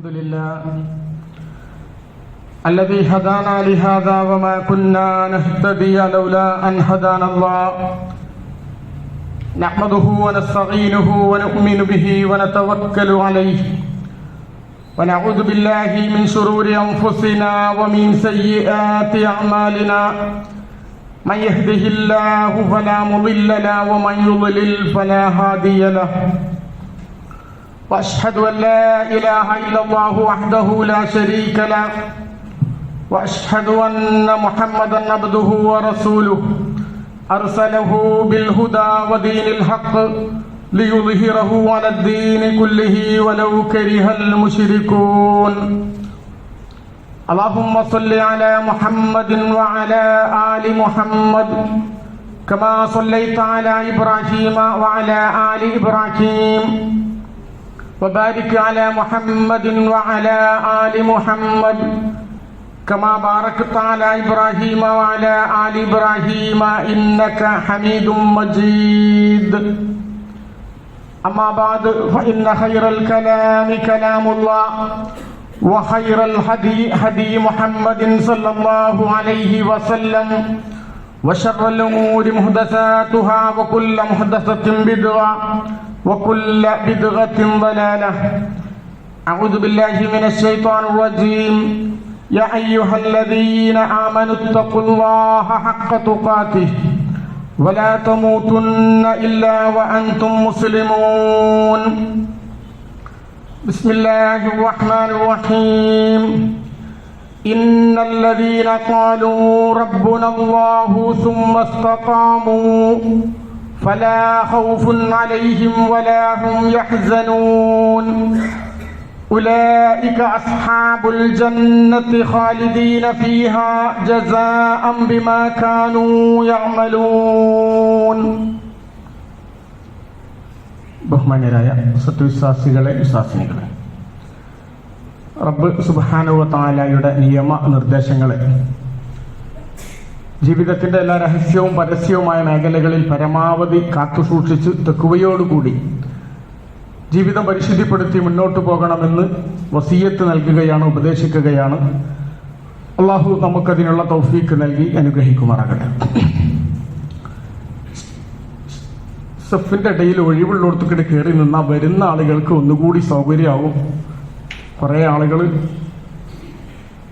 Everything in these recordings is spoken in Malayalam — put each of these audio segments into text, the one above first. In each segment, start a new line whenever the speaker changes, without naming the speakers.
الحمد لله الذي هدانا لهذا وما كنا نهتدي لولا أن هدانا الله نحمده ونستعينه ونؤمن به ونتوكل عليه ونعوذ بالله من شرور أنفسنا ومن سيئات أعمالنا من يهده الله فلا مضل له ومن يضلل فلا هادي له وأشهد أن لا إله إلا الله وحده لا شريك له وأشهد أن محمدا عبده ورسوله أرسله بالهدى ودين الحق ليظهره على الدين كله ولو كره المشركون اللهم صل على محمد وعلى آل محمد كما صليت على إبراهيم وعلى آل إبراهيم وبارك على محمد وعلى آل محمد كما باركت على إبراهيم وعلى آل إبراهيم إنك حميد مجيد أما بعد فإن خير الكلام كلام الله وخير الهدي هدي محمد صلى الله عليه وسلم وشر الأمور محدثاتها وكل محدثة بدعة وكل بدعة ضلالة أعوذ بالله من الشيطان الرجيم يا أيها الذين آمنوا اتقوا الله حق تقاته ولا تموتن إلا وأنتم مسلمون بسم الله الرحمن الرحيم إن الذين قالوا ربنا الله ثم استقاموا فلا خوف عليهم ولا هم يحزنون أولئك أصحاب الجنة خالدين فيها جزاء بما كانوا يعملون ബഹുമാന്യരായ സത്യവിശ്വാസികളെ വിശ്വാസിനികളെ, റബ്ബ് സുബ്ഹാനഹു വ തആലയുടെ നിയമ നിർദ്ദേശങ്ങളെ ജീവിതത്തിന്റെ എല്ലാ രഹസ്യവും പരസ്യവുമായ മേഖലകളിൽ പരമാവധി കാത്തുസൂക്ഷിച്ച് തഖ്വയോടുകൂടി ജീവിതം പരിശുദ്ധിപ്പെടുത്തി മുന്നോട്ട് പോകണമെന്ന് വസിയത്ത് നൽകുകയാണ്, ഉപദേശിക്കുകയാണ്. അള്ളാഹു നമുക്കതിനുള്ള തൗഫീക്ക് നൽകി അനുഗ്രഹിക്കുമാറാകട്ടെ. സഫിന്റെ ഇടയിൽ ഒഴിവുള്ളിടത്തേക്ക് കയറി നിന്നാൽ വരുന്ന ആളുകൾക്ക് ഒന്നുകൂടി സൗകര്യമാവും. കുറേ ആളുകൾ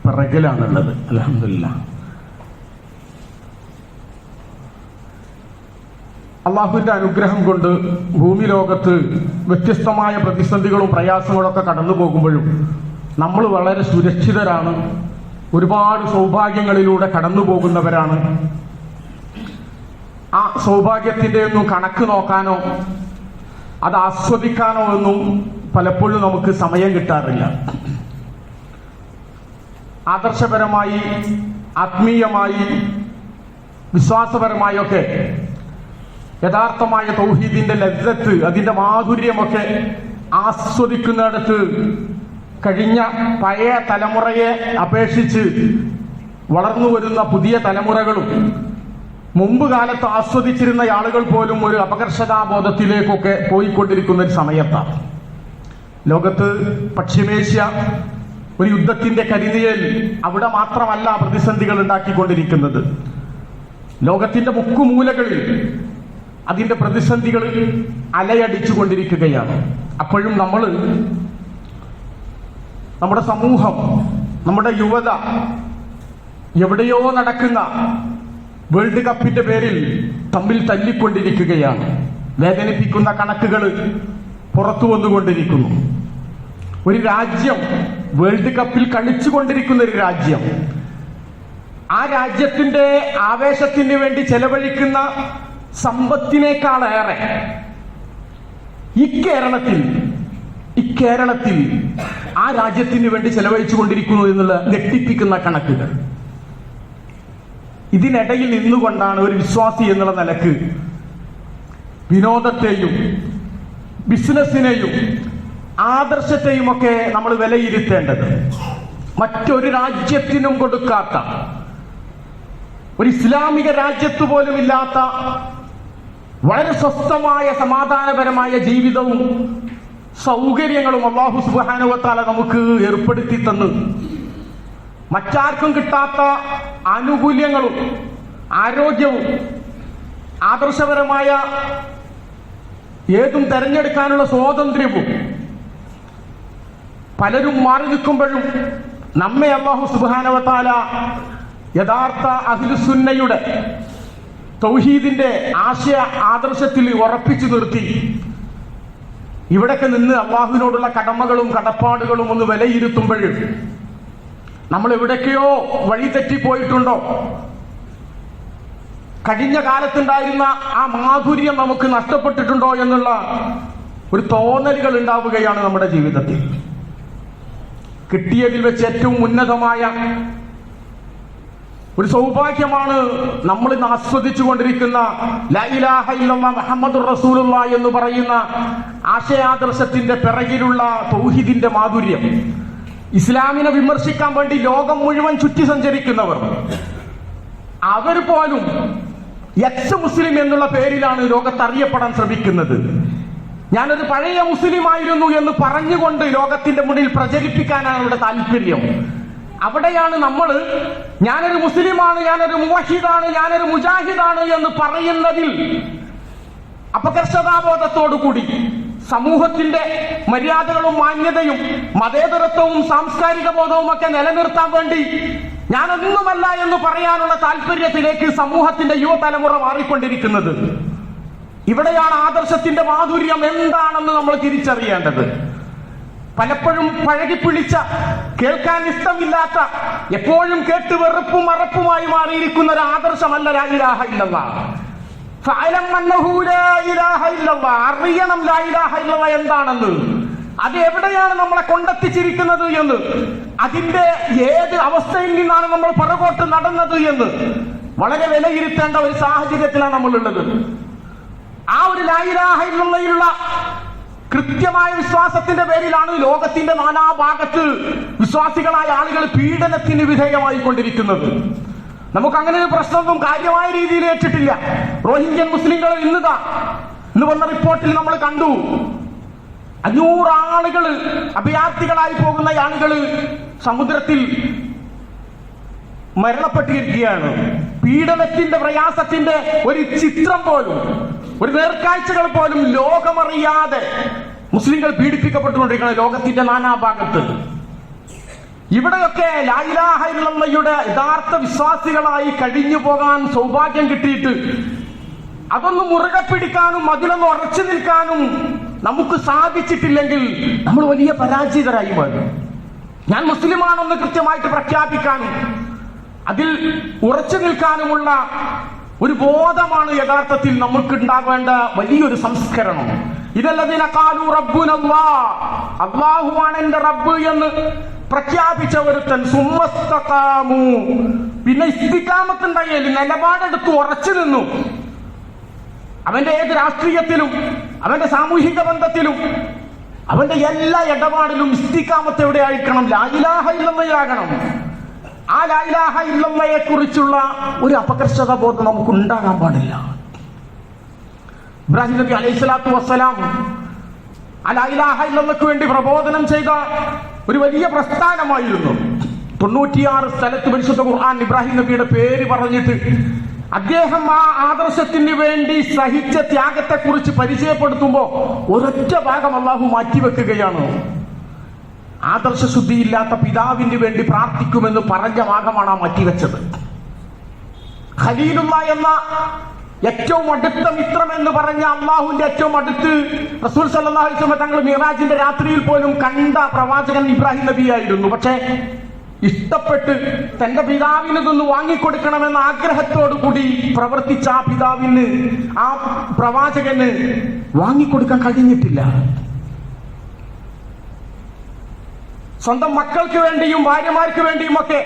പിറകിലാണുള്ളത്. അൽഹംദുലില്ലാഹ്. അള്ളാഹുവിന്റെ അനുഗ്രഹം കൊണ്ട് ഭൂമി ലോകത്ത് വ്യത്യസ്തമായ പ്രതിസന്ധികളും പ്രയാസങ്ങളൊക്കെ കടന്നു പോകുമ്പോഴും നമ്മൾ വളരെ സുരക്ഷിതരാണ്, ഒരുപാട് സൗഭാഗ്യങ്ങളിലൂടെ കടന്നു പോകുന്നവരാണ്. ആ സൗഭാഗ്യത്തിന്റെ ഒന്നും കണക്ക് നോക്കാനോ അത് ആസ്വദിക്കാനോ ഒന്നും പലപ്പോഴും നമുക്ക് സമയം കിട്ടാറില്ല. ആദർശപരമായി, ആത്മീയമായി, വിശ്വാസപരമായി ഒക്കെ യഥാർത്ഥമായ തൗഹീദിന്റെ ലജ്ജത്ത്, അതിന്റെ മാധുര്യമൊക്കെ ആസ്വദിക്കുന്നിടത്ത് കഴിഞ്ഞ പഴയ തലമുറയെ അപേക്ഷിച്ച് വളർന്നു വരുന്ന പുതിയ തലമുറകളും മുമ്പ് കാലത്ത് ആസ്വദിച്ചിരുന്ന ആളുകൾ പോലും ഒരു അപകർഷതാബോധത്തിലേക്കൊക്കെ പോയിക്കൊണ്ടിരിക്കുന്ന ഒരു സമയത്താണ്. ലോകത്ത് പശ്ചിമേഷ്യ ഒരു യുദ്ധത്തിന്റെ കരിനിഴൽ അവിടെ മാത്രമല്ല പ്രതിസന്ധികൾ ഉണ്ടാക്കിക്കൊണ്ടിരിക്കുന്നത്. ലോകത്തിന്റെ മുക്കുമൂലകളിൽ അതിന്റെ പ്രതിസന്ധികൾ അലയടിച്ചു കൊണ്ടിരിക്കുകയാണ്. അപ്പോഴും നമ്മുടെ സമൂഹം, നമ്മുടെ യുവത എവിടെയോ നടക്കുന്ന വേൾഡ് കപ്പിന്റെ പേരിൽ തമ്മിൽ തല്ലിക്കൊണ്ടിരിക്കുകയാണ്. വേദനിപ്പിക്കുന്ന കണക്കുകൾ പുറത്തു വന്നുകൊണ്ടിരിക്കുന്നു. ഒരു രാജ്യം വേൾഡ് കപ്പിൽ കളിച്ചുകൊണ്ടിരിക്കുന്ന ഒരു രാജ്യം, ആ രാജ്യത്തിന്റെ ആവേശത്തിന് വേണ്ടി ചെലവഴിക്കുന്ന സമ്പത്തിനേക്കാളേറെ ഇക്കേരളത്തിൽ ആ രാജ്യത്തിന് വേണ്ടി ചെലവഴിച്ചു കൊണ്ടിരിക്കുന്നു എന്നുള്ള ഞെട്ടിപ്പിക്കുന്ന കണക്കുകൾ. ഇതിനിടയിൽ നിന്നുകൊണ്ടാണ് ഒരു വിശ്വാസി എന്നുള്ള നിലക്ക് വിനോദത്തെയും ബിസിനസിനെയും ആദർശത്തെയും ഒക്കെ നമ്മൾ വിലയിരുത്തേണ്ടത്. മറ്റൊരു രാജ്യത്തിനും കൊടുക്കാത്ത, ഒരു ഇസ്ലാമിക രാജ്യത്ത് പോലും ഇല്ലാത്ത വളരെ സ്വസ്ഥമായ സമാധാനപരമായ ജീവിതവും സൗകര്യങ്ങളും അല്ലാഹു സുബ്ഹാനഹു വ തആല നമുക്ക് ഏർപ്പെടുത്തി തന്നു. മറ്റാർക്കും കിട്ടാത്ത ആനുകൂല്യങ്ങളും ആരോഗ്യവും ആദർശപരമായ ഏതും തെരഞ്ഞെടുക്കാനുള്ള സ്വാതന്ത്ര്യവും പലരും മാറി നിൽക്കുമ്പോഴും നമ്മെ അല്ലാഹു സുബ്ഹാനഹു വ തആല യഥാർത്ഥ അഹ്ലുസുന്നയുടെ തൗഹീദിന്റെ ആശയ ആദർശത്തിൽ ഉറപ്പിച്ചു നിർത്തി. ഇവിടൊക്കെ നിന്ന് അല്ലാഹുവിനോടുള്ള കടമകളും കടപ്പാടുകളും ഒന്ന് വിലയിരുത്തുമ്പോൾ നമ്മൾ എവിടൊക്കെയോ വഴി തെറ്റിപ്പോയിട്ടുണ്ടോ? കഴിഞ്ഞ കാലത്തുണ്ടായിരുന്ന ആ മാധുര്യം നമുക്ക് നഷ്ടപ്പെട്ടിട്ടുണ്ടോ എന്നുള്ള ഒരു തോന്നലുകൾ ഉണ്ടാവുകയാണ് നമ്മുടെ ജീവിതത്തിൽ. കിട്ടിയതിൽ വെച്ച് ഏറ്റവും ഉന്നതമായ ഒരു സൗഭാഗ്യമാണ് നമ്മൾ ഇന്ന് ആസ്വദിച്ചു കൊണ്ടിരിക്കുന്ന ലാ ഇലാഹ ഇല്ലല്ലാഹ് മുഹമ്മദുർ റസൂലുള്ളാഹ് എന്ന് പറയുന്ന ആശയാദർശത്തിന്റെ പിറകിലുള്ള തൗഹീദിന്റെ മാധുര്യം. ഇസ്ലാമിനെ വിമർശിക്കാൻ വേണ്ടി ലോകം മുഴുവൻ ചുറ്റി സഞ്ചരിക്കുന്നവർ, അവർ പോലും എക്സ് മുസ്ലിം എന്നുള്ള പേരിലാണ് ലോകത്ത് അറിയപ്പെടാൻ ശ്രമിക്കുന്നത്. ഞാനൊരു പഴയ മുസ്ലിം ആയിരുന്നു എന്ന് പറഞ്ഞുകൊണ്ട് ലോകത്തിന്റെ മുന്നിൽ പ്രചരിപ്പിക്കാനാണ് അവരുടെ താല്പര്യം. അവിടെയാണ് നമ്മൾ ഞാനൊരു മുസ്ലിമാണ്, ഞാനൊരു മുവഹിദാണ്, ഞാനൊരു മുജാഹിദാണ് എന്ന് പറയുന്നതിൽ അപകർഷതാബോധത്തോടു കൂടി സമൂഹത്തിന്റെ മര്യാദകളും മാന്യതയും മതേതരത്വവും സാംസ്കാരിക ബോധവും ഒക്കെ നിലനിർത്താൻ വേണ്ടി ഞാനൊന്നുമല്ല എന്ന് പറയാനുള്ള താല്പര്യത്തിലേക്ക് സമൂഹത്തിന്റെ യുവതലമുറ മാറിക്കൊണ്ടിരിക്കുന്നത്. ഇവിടെയാണ് ആദർശത്തിന്റെ മാധുര്യം എന്താണെന്ന് നമ്മൾ തിരിച്ചറിയേണ്ടത്. പലപ്പോഴും പഴകിപ്പിടിച്ച, കേൾക്കാൻ ഇഷ്ടമില്ലാത്ത, എപ്പോഴും കേട്ട് വെറുപ്പും അറപ്പുമായി മാറിയിരിക്കുന്ന ഒരു ആദർശമല്ല ലാ ഇലാഹ ഇല്ലല്ലാഹ്. ഫഅലം അന്നഹു ലാ ഇലാഹ ഇല്ലല്ലാഹ്, അറിയണം ലാ ഇലാഹ ഇല്ലല്ലാഹ് എന്താണെന്ന്, അത് എവിടെയാണ് നമ്മളെ കൊണ്ടെത്തിച്ചിരിക്കുന്നത് എന്ന്, അതിന്റെ ഏത് അവസ്ഥയിൽ നിന്നാണ് നമ്മൾ പുറകോട്ട് നടന്നത് എന്ന് വളരെ വിലയിരുത്തേണ്ട ഒരു സാഹചര്യത്തിലാണ് നമ്മളുള്ളത്. ആ ഒരു ലാ ഇലാഹ ഇല്ലല്ലാഹയിലുള്ള കൃത്യമായ വിശ്വാസത്തിന്റെ പേരിലാണ് ലോകത്തിന്റെ നാനാഭാഗത്ത് വിശ്വാസികളായ ആളുകൾ പീഡനത്തിന് വിധേയമായി കൊണ്ടിരിക്കുന്നത്. നമുക്ക് അങ്ങനെ ഒരു പ്രശ്നമൊന്നും കാര്യമായ രീതിയിൽ ഏറ്റിട്ടില്ല. റോഹിംഗ്യൻ മുസ്ലിങ്ങൾ ഇന്ന് വന്ന റിപ്പോർട്ടിൽ നമ്മൾ കണ്ടു, 500 ആളുകൾ അഭയാർത്ഥികളായി പോകുന്ന ആളുകൾ സമുദ്രത്തിൽ മരണപ്പെട്ടിരിക്കുകയാണ്. പീഡനത്തിന്റെ പ്രയാസത്തിന്റെ ഒരു ചിത്രം പോലും, ഒരു നേർക്കാഴ്ചകൾ പോലും ലോകമറിയാതെ മുസ്ലിങ്ങൾ പീഡിപ്പിക്കപ്പെട്ടുകൊണ്ടിരിക്കുകയാണ് ലോകത്തിന്റെ നാനാഭാഗത്ത്. ഇവിടെയൊക്കെ ലാ ഇലാഹ ഇല്ലല്ലാഹയുടെ യഥാർത്ഥ വിശ്വാസികളായി കഴിഞ്ഞു പോകാൻ സൗഭാഗ്യം കിട്ടിയിട്ട് അതൊന്ന് മുറുകെ പിടിക്കാനും അതിലൊന്ന് ഉറച്ചു നിൽക്കാനും നമുക്ക് സാധിച്ചിട്ടില്ലെങ്കിൽ നമ്മൾ വലിയ പരാജിതരായി മാറും. ഞാൻ മുസ്ലിമാണെന്ന് കൃത്യമായിട്ട് പ്രഖ്യാപിക്കാനും അതിൽ ഉറച്ചു നിൽക്കാനുമുള്ള ഒരു ബോധമാണ് യഥാർത്ഥത്തിൽ നമുക്ക് ഉണ്ടാകേണ്ട വലിയൊരു സംസ്കരണം. ഇതല്ലദീന ഖാലു റബ്ബുനല്ലാഹ്, അല്ലാഹുവാണ് എന്റെ റബ്ബ് എന്ന് പ്രഖ്യാപിച്ച ഒരുത്തൻ, സുമ്മസ്തഖാമു, പിന്നെ ഇസ്തിഖാമത്തുണ്ടായാൽ നിലപാടെടുത്ത് ഉറച്ചു നിന്നു. അവന്റെ ഏത് രാഷ്ട്രീയത്തിലും അവന്റെ സാമൂഹിക ബന്ധത്തിലും അവന്റെ എല്ലാ ഇടപാടിലും ഇസ്തിഖാമത്ത് എവിടെ ആയിരിക്കണം? ലാ ഇലാഹ ഇല്ലല്ലാഹ്. ആ ലാ ഇലാഹ ഇല്ലല്ലാഹയെ കുറിച്ചുള്ള ഒരു അപകർഷത ബോധം നമുക്ക് ഉണ്ടാകാൻ പാടില്ല. ഇബ്രാഹിം നബി അലൈഹിസ്സലാത്തു വസ്സലാം ആ ലാ ഇലാഹ ഇല്ലല്ലാഹ്ക്ക് വേണ്ടി പ്രബോധനം ചെയ്ത ഒരു വലിയ പ്രസ്ഥാനമായിരുന്നു. 96 സ്ഥലത്ത് പരിശുദ്ധ ഖുർആൻ ഇബ്രാഹിം നബിയുടെ പേര് പറഞ്ഞിട്ട് അദ്ദേഹം ആ ആദർശത്തിന് വേണ്ടി സഹിച്ച ത്യാഗത്തെ കുറിച്ച് പരിചയപ്പെടുത്തുമ്പോ ഒരൊറ്റ ഭാഗം അല്ലാഹു മാറ്റിവെക്കുകയാണ്. ആദർശശുദ്ധിയില്ലാത്ത പിതാവിന് വേണ്ടി പ്രാർത്ഥിക്കുമെന്ന് പറഞ്ഞ ഭാഗമാണ് ആ മാറ്റിവെച്ചത്. ഖലീലുള്ള എന്ന ഏറ്റവും അടുത്ത മിത്രം എന്ന് പറഞ്ഞ അള്ളാഹുവിന്റെ ഏറ്റവും അടുത്ത് റസൂൽ സല്ലല്ലാഹു അലൈഹി വസല്ലം തങ്ങൾ മിറാജിന്റെ രാത്രിയിൽ പോലും കണ്ട പ്രവാചകൻ ഇബ്രാഹിം നബിയായിരുന്നു. പക്ഷേ ഇഷ്ടപ്പെട്ട് തന്റെ പിതാവിന് ഇതൊന്ന് വാങ്ങിക്കൊടുക്കണമെന്ന ആഗ്രഹത്തോടു കൂടി പ്രവർത്തിച്ച ആ പിതാവിന്, ആ പ്രവാചകന് വാങ്ങിക്കൊടുക്കാൻ കഴിഞ്ഞിട്ടില്ല. സ്വന്തം മക്കൾക്ക് വേണ്ടിയും ഭാര്യമാർക്ക് വേണ്ടിയും ഒക്കെ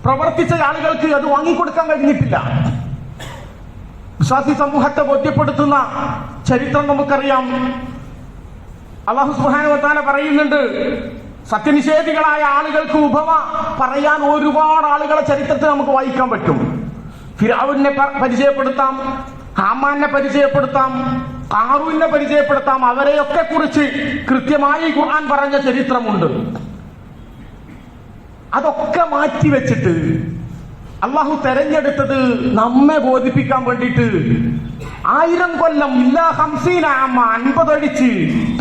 പ്രവർത്തിച്ച ആളുകൾക്ക് അത് വാങ്ങിക്കൊടുക്കാൻ കഴിഞ്ഞിട്ടില്ല. വിശ്വാസി സമൂഹത്തെ ബോധ്യപ്പെടുത്തുന്ന ചരിത്രം നമുക്കറിയാം. അല്ലാഹു സുബ്ഹാനഹു വ തആല പറയുന്നുണ്ട്, സത്യനിഷേധികളായ ആളുകൾക്ക് ഉപമ പറയാൻ ഒരുപാട് ആളുകളെ ചരിത്രത്തിൽ നമുക്ക് വായിക്കാൻ പറ്റും. ഫിർഔനെ പരിചയപ്പെടുത്താം, ഹാമാനെ പരിചയപ്പെടുത്താം, ഖാറൂനെ പരിചയപ്പെടുത്താം. അവരെയൊക്കെ കുറിച്ച് കൃത്യമായി ഖുർആൻ പറഞ്ഞ ചരിത്രമുണ്ട്. അതൊക്കെ മാറ്റിവെച്ചിട്ട് അള്ളാഹു തെരഞ്ഞെടുത്തത് നമ്മെ ബോധിപ്പിക്കാൻ വേണ്ടിയിട്ട് 1000 കൊല്ലം ഇല്ലാ 50 ആമ 50 അടിച്ച്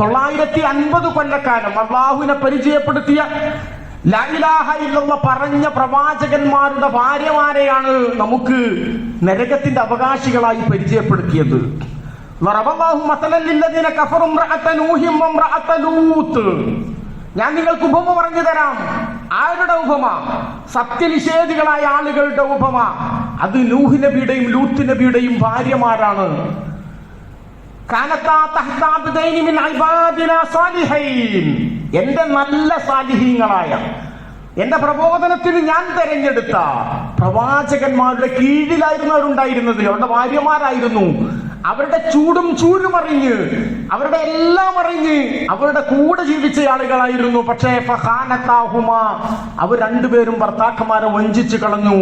950 കൊല്ലക്കാലം അള്ളാഹുവിനെ പരിചയപ്പെടുത്തിയ ലാ ഇലാഹ ഇല്ലല്ലാഹ് പറഞ്ഞ പ്രവാചകന്മാരുടെ ഭാര്യമാരെയാണ് നമുക്ക് നരകത്തിന്റെ അവകാശികളായി പരിചയപ്പെടുത്തിയത്. ഞാൻ നിങ്ങൾക്ക് ഉപമ പറഞ്ഞു തരാം. ആരുടെ ഉപമ? സത്യനിഷേധികളായ ആളുകളുടെ ഉപമ. അത് നൂഹ് നബിയുടെയും ലൂത്ത് നബിയുടെയും ഭാര്യമാരാണ്. എന്റെ നല്ല സാലിഹീങ്ങളായ, എന്റെ പ്രബോധനത്തിന് ഞാൻ തെരഞ്ഞെടുത്ത പ്രവാചകന്മാരുടെ കീഴിലായിരുന്നു അവരുണ്ടായിരുന്നത്. അവരുടെ ഭാര്യമാരായിരുന്നു. അവരുടെ ചൂടും ചൂരും അറിഞ്ഞ്, അവരുടെ എല്ലാം അറിഞ്ഞ് അവരുടെ കൂടെ ജീവിച്ച ആളുകളായിരുന്നു. പക്ഷേ അവർ രണ്ടുപേരും ഭർത്താക്കന്മാരെ വഞ്ചിച്ചു കളഞ്ഞു.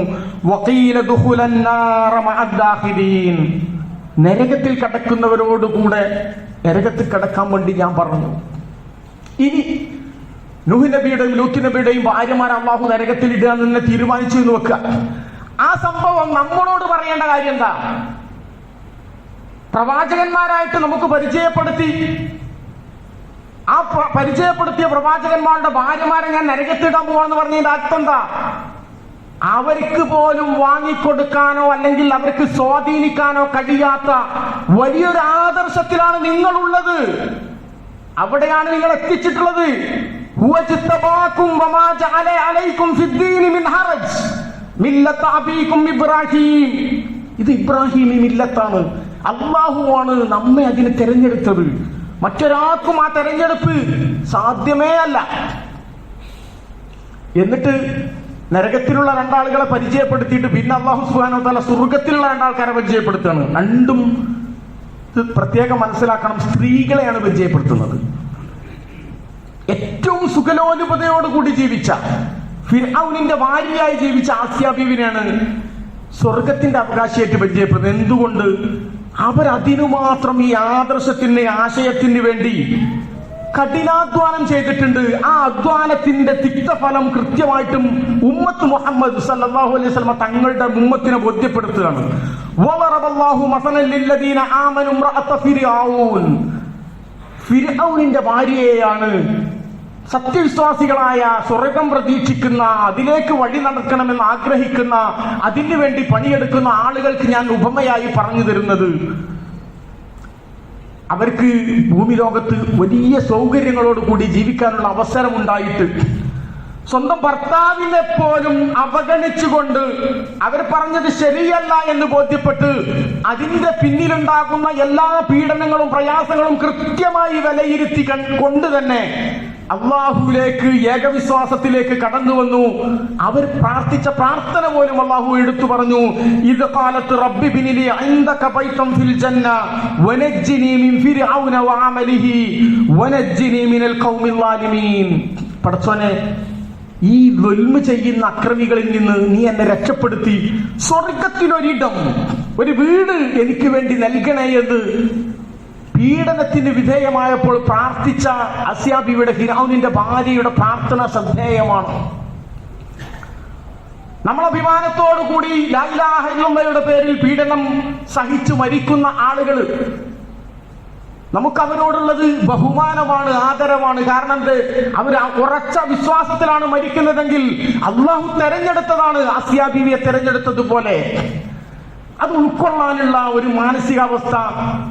നരകത്തിൽ കടക്കുന്നവരോടുകൂടെ നരകത്തിൽ കടക്കാൻ വേണ്ടി ഞാൻ പറഞ്ഞു. ഇനി നൂഹ് നബിയുടെയും ലൂത്ത് നബിയുടെയും ഭാര്യമാരെ അള്ളാഹു നരകത്തിൽ ഇടുക എന്ന് തീരുമാനിച്ചു എന്ന് വെക്കുക. ആ സംഭവം നമ്മളോട് പറയേണ്ട കാര്യം എന്താ? പ്രവാചകന്മാരായിട്ട് നമുക്ക് പരിചയപ്പെടുത്തി. ആ പരിചയപ്പെടുത്തിയ പ്രവാചകന്മാരുടെ ഭാര്യമാരെ ഞാൻ നരകത്തിടാൻ പോവാന്ന് പറഞ്ഞതിന്റെ അർത്ഥം എന്താ? അവർക്ക് പോലും വാങ്ങിക്കൊടുക്കാനോ അല്ലെങ്കിൽ അവർക്ക് സ്വാധീനിക്കാനോ കഴിയാത്ത വലിയൊരു ആദർശത്തിലാണ് നിങ്ങളുള്ളത്. അവിടെയാണ് നിങ്ങൾ എത്തിച്ചിട്ടുള്ളത്. ഇത് ഇബ്രാഹിമി മില്ലത്താണ്. അള്ളാഹുവാണ് നമ്മെ അതിന് തെരഞ്ഞെടുത്തത്. മറ്റൊരാൾക്കും ആ തെരഞ്ഞെടുപ്പ് സാധ്യമേ അല്ല. എന്നിട്ട് നരകത്തിലുള്ള രണ്ടാളുകളെ പരിചയപ്പെടുത്തിയിട്ട് പിന്നെ അള്ളാഹു സുബ്ഹാനഹു വ തആല സ്വർഗത്തിലുള്ള രണ്ടാൾക്കാരെ പരിചയപ്പെടുത്തുകയാണ്. രണ്ടും പ്രത്യേകം മനസ്സിലാക്കണം, സ്ത്രീകളെയാണ് പരിചയപ്പെടുത്തുന്നത്. ഏറ്റവും സുഖലോലുപതയോടുകൂടി ജീവിച്ച, ഫിർഔനിന്റെ ഭാര്യയായി ജീവിച്ച ആസിയ ബീവിനെയാണ് സ്വർഗത്തിന്റെ അവകാശിയായിട്ട് പരിചയപ്പെടുന്നത്. എന്തുകൊണ്ട്? അവരതിനു മാത്രം ഈ ആദർശത്തിന്, ആശയത്തിന് വേണ്ടി കഠിനാധ്വാനം ചെയ്തിട്ടുണ്ട്. ആ അധ്വാനത്തിന്റെ തിക്തഫലം കൃത്യമായിട്ടും ഉമ്മത്ത് മുഹമ്മദ് സല്ലല്ലാഹു അലൈഹി വസല്ലം തങ്ങളുടെ ഉമ്മത്തിനെ ബോധ്യപ്പെടുത്തുകയാണ്. വളറബല്ലാഹു മസലൻ ലില്ലദീന ആമനു ഇംറഅത ഫിർഔൻ. ഫിർഔനിന്റെ ഭാര്യയെയാണ് സത്യവിശ്വാസികളായ, സ്വർഗം പ്രതീക്ഷിക്കുന്ന, അതിലേക്ക് വഴി നടക്കണമെന്ന് ആഗ്രഹിക്കുന്ന, അതിനു വേണ്ടി പണിയെടുക്കുന്ന ആളുകൾക്ക് ഞാൻ ഉപമയായി പറഞ്ഞു തരുന്നത്. അവർക്ക് ഭൂമി ലോകത്ത് വലിയ സൗകര്യങ്ങളോട് കൂടി ജീവിക്കാനുള്ള അവസരം ഉണ്ടായിട്ട് സ്വന്തം ഭർത്താവിനെ പോലും അവഗണിച്ചുകൊണ്ട് അവർ പറഞ്ഞത് ശരിയല്ല എന്ന് ബോധ്യപ്പെട്ട് അതിന്റെ പിന്നിലുണ്ടാകുന്ന എല്ലാ പീഡനങ്ങളും പ്രയാസങ്ങളും കൃത്യമായി വിലയിരുത്തി കൊണ്ട് തന്നെ അള്ളാഹുവിലേക്ക്, ഏകവിശ്വാസത്തിലേക്ക് കടന്നു വന്നു. അവർ പ്രാർത്ഥിച്ച പ്രാർത്ഥന പോലും അള്ളാഹു എടുത്തു പറഞ്ഞു. ഇത് ഖാലത്ത് റബ്ബി ബിനിലി ഇൻദക ബൈതൻ ഫിൽ ജന്ന വനജ്ജിനി മിൻ ഫിർഔന വഅമലിഹി വനജ്ജിനി മിനൽ ഖൗമിൽ ളാലിമീൻ. പടച്ചോനെ, ഈ ദുൽമ ചെയ്യുന്ന അക്രമികളിൽ നിന്ന് നീ എന്നെ രക്ഷപ്പെടുത്തി സ്വർഗത്തിനൊരിടം, ഒരു വീട് എനിക്ക് വേണ്ടി നൽകണേ എന്ന് പീഡനത്തിന് വിധേയമായപ്പോൾ പ്രാർത്ഥിച്ച ആസിയ ബീവിയുടെ, ഫിർഔനിന്റെ ഭാര്യയുടെ പ്രാർത്ഥന ശ്രദ്ധേയമാണ്. നമ്മൾ അഭിമാനത്തോടു കൂടി ലാ ഇലാഹ ഇല്ലല്ലാഹയുടെ പേരിൽ പീഡനം സഹിച്ചു മരിക്കുന്ന ആളുകൾ, നമുക്ക് അവരോടുള്ളത് ബഹുമാനമാണ്, ആദരവാണ്. കാരണം അവർ ഉറച്ച വിശ്വാസത്തിലാണ് മരിക്കുന്നതെങ്കിൽ അള്ളാഹു തെരഞ്ഞെടുത്തതാണ്. ആസിയ ബീവിയെ തെരഞ്ഞെടുത്തതുപോലെ അത് ഉൾക്കൊള്ളാനുള്ള ഒരു മാനസികാവസ്ഥ,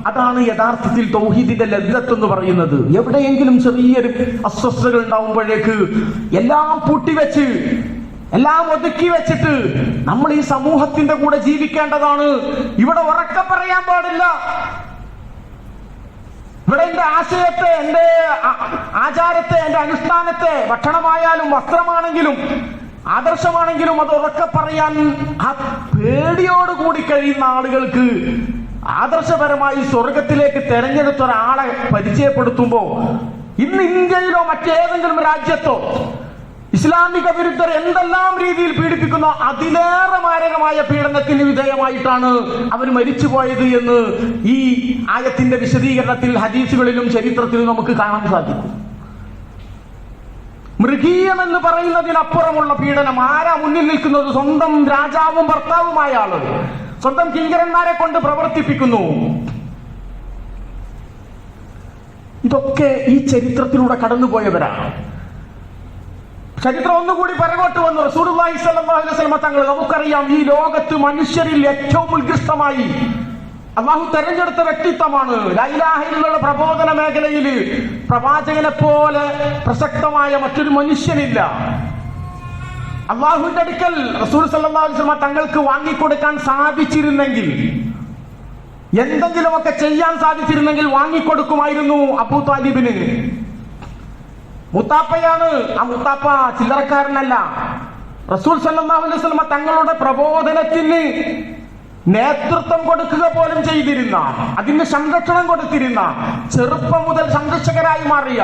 അതാണ് യഥാർത്ഥത്തിൽ തൗഹീദിന്റെ ലദ്ദത്ത് എന്ന് പറയുന്നത്. എവിടെയെങ്കിലും ചെറിയൊരു അസ്വസ്ഥതകൾ ഉണ്ടാവുമ്പോഴേക്ക് എല്ലാം പൂട്ടിവെച്ച്, എല്ലാം ഒതുക്കി വെച്ചിട്ട് നമ്മൾ ഈ സമൂഹത്തിന്റെ കൂടെ ജീവിക്കേണ്ടതാണ്. ഇവിടെ ഉറക്കെ പറയാൻ പാടില്ല. ഇവിടെ എന്റെ ആശയത്തെ, എന്റെ ആചാരത്തെ, എന്റെ അനുഷ്ഠാനത്തെ, ഭക്ഷണമായാലും വസ്ത്രമാണെങ്കിലും ആദർശമാണെങ്കിലും അത് ഉറക്കെ പറയാൻ ആ പേടിയോടുകൂടി കഴിയുന്ന ആളുകൾക്ക് ആദർശപരമായി സ്വർഗത്തിലേക്ക് തെരഞ്ഞെടുത്ത ഒരാളെ പരിചയപ്പെടുത്തുമ്പോ, ഇന്ന് ഇന്ത്യയിലോ മറ്റേതെങ്കിലും രാജ്യത്തോ ഇസ്ലാമിക വിരുദ്ധർ എന്തെല്ലാം രീതിയിൽ പീഡിപ്പിക്കുന്നോ അതിലേറെ മാരകമായ പീഡനത്തിന് വിധേയമായിട്ടാണ് അവർ മരിച്ചുപോയത് എന്ന് ഈ ആയത്തിന്റെ വിശദീകരണത്തിൽ ഹദീസുകളിലും ചരിത്രത്തിലും നമുക്ക് കാണാൻ സാധിക്കും. മൃഗീയമെന്ന് പറയുന്നതിനപ്പുറമുള്ള പീഡനം. ആരാ മുന്നിൽ നിൽക്കുന്നത്? സ്വന്തം രാജാവും ഭർത്താവുമായ ആള് സ്വന്തം കിങ്കരന്മാരെ കൊണ്ട് പ്രവർത്തിപ്പിക്കുന്നു. ഇതൊക്കെ ഈ ചരിത്രത്തിലൂടെ കടന്നുപോയവരാണ്. ചരിത്രം ഒന്നുകൂടി പിറകോട്ട് വന്നു. റസൂലുള്ളാഹി സ്വല്ലല്ലാഹു അലൈഹി വസല്ലം തങ്ങൾ, നമുക്കറിയാം, ഈ ലോകത്ത് മനുഷ്യരിൽ ഏറ്റവും ഉത്കൃഷ്ടമായി അള്ളാഹു തെരഞ്ഞെടുത്ത വ്യക്തിത്വമാണ്. ലാ ഇലാഹ ഇല്ലല്ലാഹ് പ്രബോധന മേഖലയിൽ പ്രവാചകനെ പോലെ പ്രസക്തമായ മറ്റൊരു മനുഷ്യനില്ല. അള്ളാഹുവിന്റെ അടുക്കൽ റസൂൽ സല്ലല്ലാഹു അലൈഹി വസല്ലം തങ്ങൾക്ക് വാങ്ങിക്കൊടുക്കാൻ സാധിച്ചിരുന്നെങ്കിൽ, എന്തെങ്കിലുമൊക്കെ ചെയ്യാൻ സാധിച്ചിരുന്നെങ്കിൽ വാങ്ങിക്കൊടുക്കുമായിരുന്നു അബൂ താലിബിന്. മുത്താപ്പയാണ്. ആ മുത്താപ്പ ചില്ലറക്കാരനല്ല. റസൂൽ സല്ലല്ലാഹു അലൈഹി വസല്ലം തങ്ങളുടെ പ്രബോധനത്തിന് നേതൃത്വം കൊടുക്കുക പോലും ചെയ്തിരുന്ന, അതിന് സംരക്ഷണം കൊടുത്തിരുന്ന, ചെറുപ്പം മുതൽ സംരക്ഷകരായി മാറിയ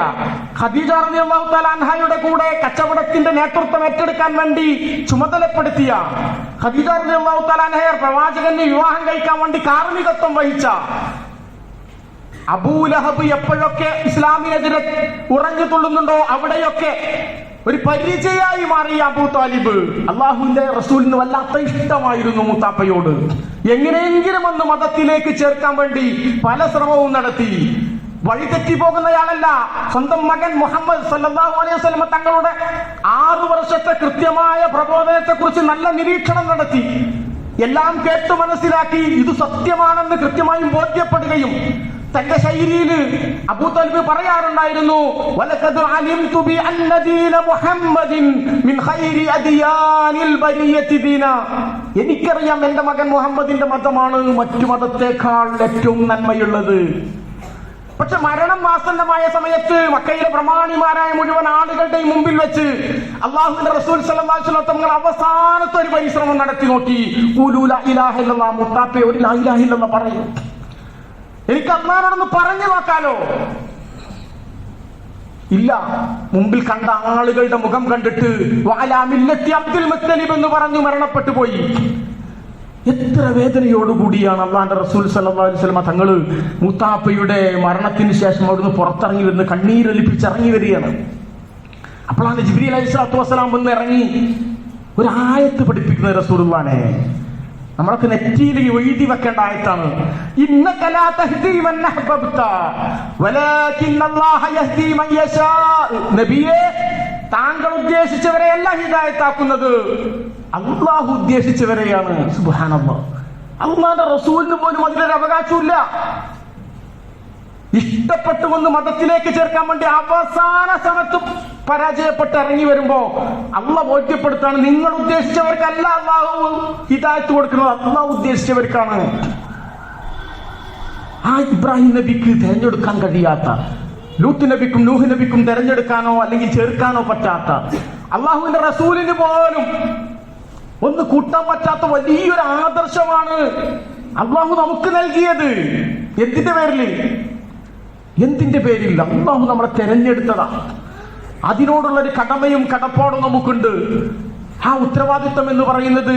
ഖദീജ റളിയല്ലാഹു തആല അൻഹയുടെ കൂടെ കച്ചവടത്തിന്റെ നേതൃത്വം ഏറ്റെടുക്കാൻ വേണ്ടി ചുമതലപ്പെടുത്തിയ ഖദീജ റളിയല്ലാഹു തആല അൻഹയെ പ്രവാചകന് വിവാഹം കഴിക്കാൻ വേണ്ടി കാർമ്മികത്വം വഹിച്ച അബൂലഹബ് എപ്പോഴൊക്കെ ഇസ്ലാമിനെതിരെ ഉറഞ്ഞു തുള്ളുന്നുണ്ടോ അവിടെയൊക്കെ ഒരു പരിചയായി മാറിയ അബൂ താലിബ് അള്ളാഹുവിന്റെ റസൂലിന് വല്ലാത്ത ഇഷ്ടമായിരുന്നു മുത്താപ്പയോട്. എങ്ങനെയെങ്കിലും ഒന്ന് മതത്തിലേക്ക് ചേർക്കാൻ വേണ്ടി പല ശ്രമവും നടത്തി. വഴിതെറ്റി പോകുന്നയാളല്ല. സ്വന്തം മകൻ മുഹമ്മദ് സല്ലല്ലാഹു അലൈഹി വസല്ലം തങ്ങളുടെ 6 വർഷത്തെ കൃത്യമായ പ്രബോധനത്തെ കുറിച്ച് നല്ല നിരീക്ഷണം നടത്തി. എല്ലാം കേട്ടു മനസ്സിലാക്കി ഇത് സത്യമാണെന്ന് കൃത്യമായും ബോധ്യപ്പെടുകയും തന്റെ ശൈലിയിൽ അബൂ താലിബ് പറയാറുണ്ടായിരുന്നു, വലഖദ് അലിംതു ബി അന്ന ദീന മുഹമ്മദിൻ മിൻ ഖൈരി അദിയാനിൽ ബരിയത്തി ദീന. എനിക്കറിയാം എന്റെ മകൻ മുഹമ്മദിന്റെ മതമാണ് മറ്റു മതത്തെക്കാൾ ഏറ്റവും നന്മയുള്ളത്. പക്ഷെ മരണം ആസന്നമായ സമയത്ത് മക്കയിലെ പ്രമാണിമാരായ മുഴുവൻ ആളുകളുടെയും മുമ്പിൽ വെച്ച് അല്ലാഹുവിന്റെ റസൂൽ സല്ലല്ലാഹു അലൈഹി വസല്ലം തങ്ങൾ അവസാനത്തെ ഒരു പരിശ്രമം നടത്തി നോക്കി. ഖൂലൂ ലാ ഇലാഹ ഇല്ലല്ലാഹ്. മുത്താപ്പെ, ഒരു ലാ ഇലാഹ ഇല്ലല്ലാഹ് പറയൂ, എനിക്ക് അള്ളാഹുവിനോടൊന്ന് പറഞ്ഞു നോക്കാലോ. ഇല്ല. മുമ്പിൽ കണ്ട ആളുകളുടെ മുഖം കണ്ടിട്ട് വഅലാ മില്ലത്തി അബ്ദുൽ മുത്തലിബ് എന്ന് പറഞ്ഞു മരണപ്പെട്ടു പോയി. എത്ര വേദനയോടുകൂടിയാണ് അള്ളാഹുവിന്റെ റസൂൽ സല്ലല്ലാഹു അലൈഹി വസല്ലം തങ്ങൾ മുത്താപ്പയുടെ മരണത്തിന് ശേഷം അവിടുന്ന് പുറത്തിറങ്ങി വരുന്ന കണ്ണീരൊലിപ്പിച്ചിറങ്ങി വരികയാണ്. അപ്പോഴാണ് ജിബ്രീൽ അലൈഹിസ്സലാത്തു വസ്സലാം വന്ന് ഇറങ്ങി ഒരു ആയത്ത് പഠിപ്പിക്കുന്നത് റസൂലുള്ളാഹിനെ. നമ്മളൊക്കെ നെറ്റിയിൽ എഴുതി വെക്കേണ്ട ആയത്താണ്. ഇന്നക ലാ തഹ്ദീ മൻ അഹ്ബബ്ത വലാകിന്നല്ലാഹ യഹ്ദീ മൻ യശാ. നബിയേ, താങ്കൾ ഉദ്ദേശിച്ചവരെയല്ല ഹിദായത്താക്കുന്നത്, അല്ലാഹു ഉദ്ദേശിച്ചവരെയാണ്. സുബ്ഹാനല്ലാഹ്. അല്ലാഹുവിന്റെ റസൂലിന് പോലും അതിലൊരു അവകാശമില്ല. ഇഷ്ടപ്പെട്ടുവന്ന് മതത്തിലേക്ക് ചേർക്കാൻ വേണ്ടി അവസാന സമയത്ത് പരാജയപ്പെട്ട് ഇറങ്ങി വരുമ്പോ അള്ളാഹ് ബോധ്യപ്പെടുത്താണ്, നിങ്ങൾ ഉദ്ദേശിച്ചവർക്കല്ല അള്ളാഹു ഹിദായത്ത് കൊടുക്കുന്നത്, അള്ളാഹു ഉദ്ദേശിച്ചവർക്കാണ്. ആ ഇബ്രാഹിം നബിക്ക് തിരഞ്ഞെടുക്കാൻ കഴിയാത്ത, ലൂത്ത് നബിക്കും നൂഹ് നബിക്കും തിരഞ്ഞെടുക്കാനോ അല്ലെങ്കിൽ ചേർക്കാനോ പറ്റാത്ത, അള്ളാഹുവിന്റെ റസൂലിന് പോലും ഒന്ന് കൂട്ടാൻ പറ്റാത്ത വലിയൊരു ആദർശമാണ് അള്ളാഹു നമുക്ക് നൽകിയത്. എന്തിന്റെ പേരിൽ? അള്ളാഹു നമ്മളെ തെരഞ്ഞെടുത്തതാ. അതിനോടുള്ളൊരു കടമയും കടപ്പാടും നമുക്കുണ്ട്. ആ ഉത്തരവാദിത്വം എന്ന് പറയുന്നത്